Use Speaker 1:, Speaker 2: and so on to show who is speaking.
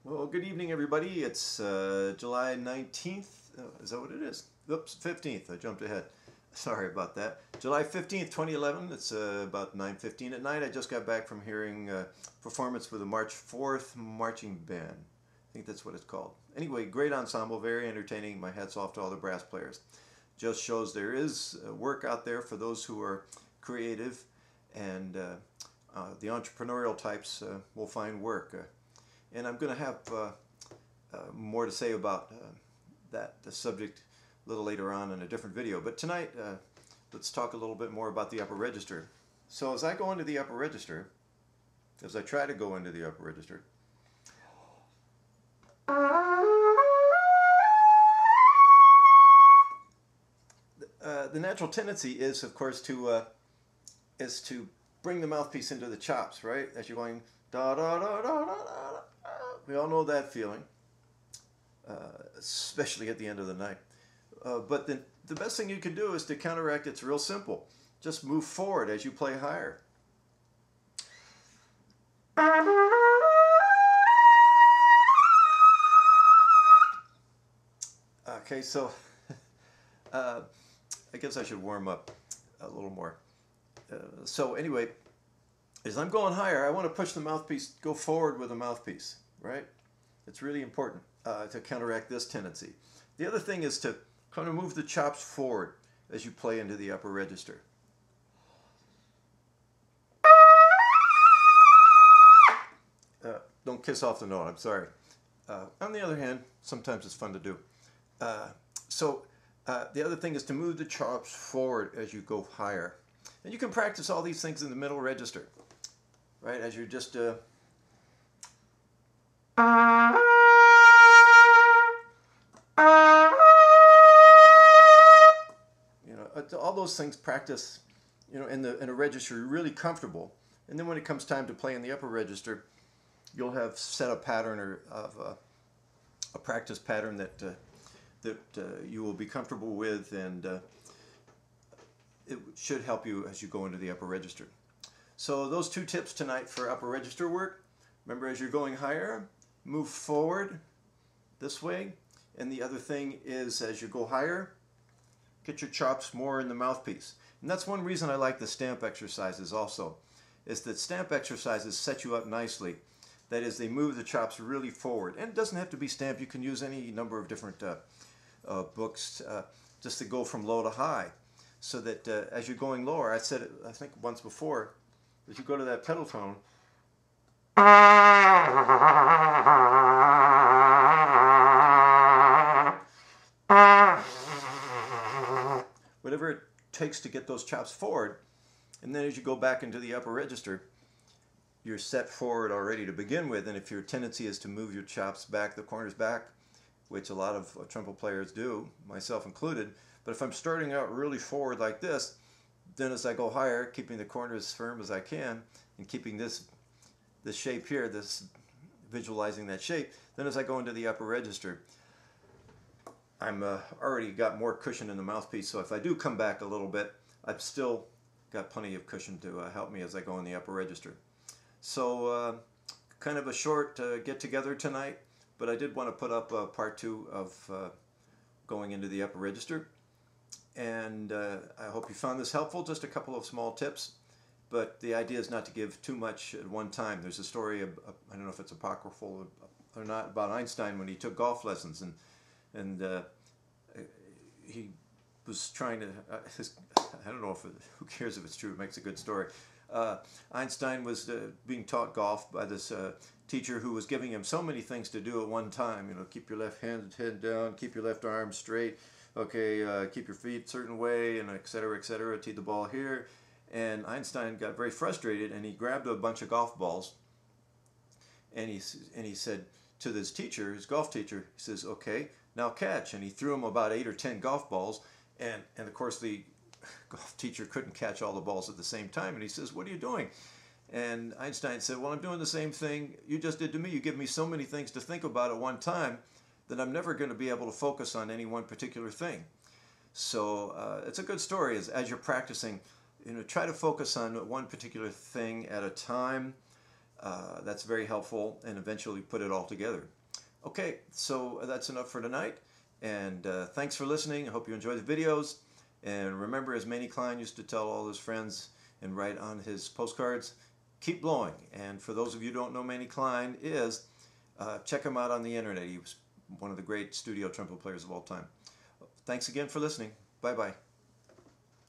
Speaker 1: Well, good evening, everybody. It's July 19th. Is that what it is? Oops, 15th. I jumped ahead. Sorry about that. July 15th, 2011. It's about 9:15 at night. I just got back from hearing performance with the March 4th Marching Band. I think that's what it's called. Anyway, great ensemble, very entertaining. My hat's off to all the brass players. Just shows there is work out there for those who are creative, and the entrepreneurial types will find work. And I'm going to have more to say about the subject a little later on in a different video. But tonight, let's talk a little bit more about the upper register. So as I go into the upper register, as I try to go into the upper register, the natural tendency is, of course, to bring the mouthpiece into the chops, right? As you're going da da da da da da. We all know that feeling, especially at the end of the night. But the best thing you can do is to counteract. It's real simple. Just move forward as you play higher. Okay, so I guess I should warm up a little more. So anyway, as I'm going higher, I want to push the mouthpiece, go forward with the mouthpiece, right? It's really important to counteract this tendency. The other thing is to kind of move the chops forward as you play into the upper register. Don't kiss off the note, I'm sorry. On the other hand, sometimes it's fun to do. The other thing is to move the chops forward as you go higher. And you can practice all these things in the middle register, right? As you're just all those things practice, in a register you're really comfortable. And then when it comes time to play in the upper register, you'll have set a pattern or of a practice pattern that you will be comfortable with, and it should help you as you go into the upper register. So those two tips tonight for upper register work. Remember, as you're going higher, move forward this way. And the other thing is, as you go higher, get your chops more in the mouthpiece. And that's one reason I like the stamp exercises also, is that stamp exercises set you up nicely. That is, they move the chops really forward. And it doesn't have to be stamp. You can use any number of different books just to go from low to high. So that as you're going lower, I said it, I think once before, as you go to that pedal tone, whatever it takes to get those chops forward, and then as you go back into the upper register, you're set forward already to begin with. And if your tendency is to move your chops back, the corners back, which a lot of trumpet players do, myself included, but if I'm starting out really forward like this, then as I go higher, keeping the corners as firm as I can, and keeping this shape here, visualizing that shape, then as I go into the upper register, I'm already got more cushion in the mouthpiece, so if I do come back a little bit, I've still got plenty of cushion to help me as I go in the upper register. So kind of a short get-together tonight, but I did want to put up part 2 of going into the upper register. And I hope you found this helpful. Just a couple of small tips, but the idea is not to give too much at one time. There's a story of, I don't know if it's apocryphal or not, about Einstein when he took golf lessons, and he was trying to, I don't know if who cares if it's true, it makes a good story. Einstein was being taught golf by this teacher who was giving him so many things to do at one time. Keep your left head down, keep your left arm straight, okay, keep your feet a certain way, and et cetera, tee the ball here. And Einstein got very frustrated, and he grabbed a bunch of golf balls, and he said to this teacher, his golf teacher, he says, okay, now catch. And he threw him about 8 or 10 golf balls, and of course the golf teacher couldn't catch all the balls at the same time, and he says, what are you doing? And Einstein said, well, I'm doing the same thing you just did to me. You give me so many things to think about at one time that I'm never going to be able to focus on any one particular thing. So it's a good story. As you're practicing, try to focus on one particular thing at a time. That's very helpful, and eventually put it all together. Okay, so that's enough for tonight, and thanks for listening. I hope you enjoy the videos, and remember, as Manny Klein used to tell all his friends and write on his postcards, keep blowing. And for those of you who don't know Manny Klein is, check him out on the internet. He was one of the great studio trumpet players of all time. Thanks again for listening. Bye-bye.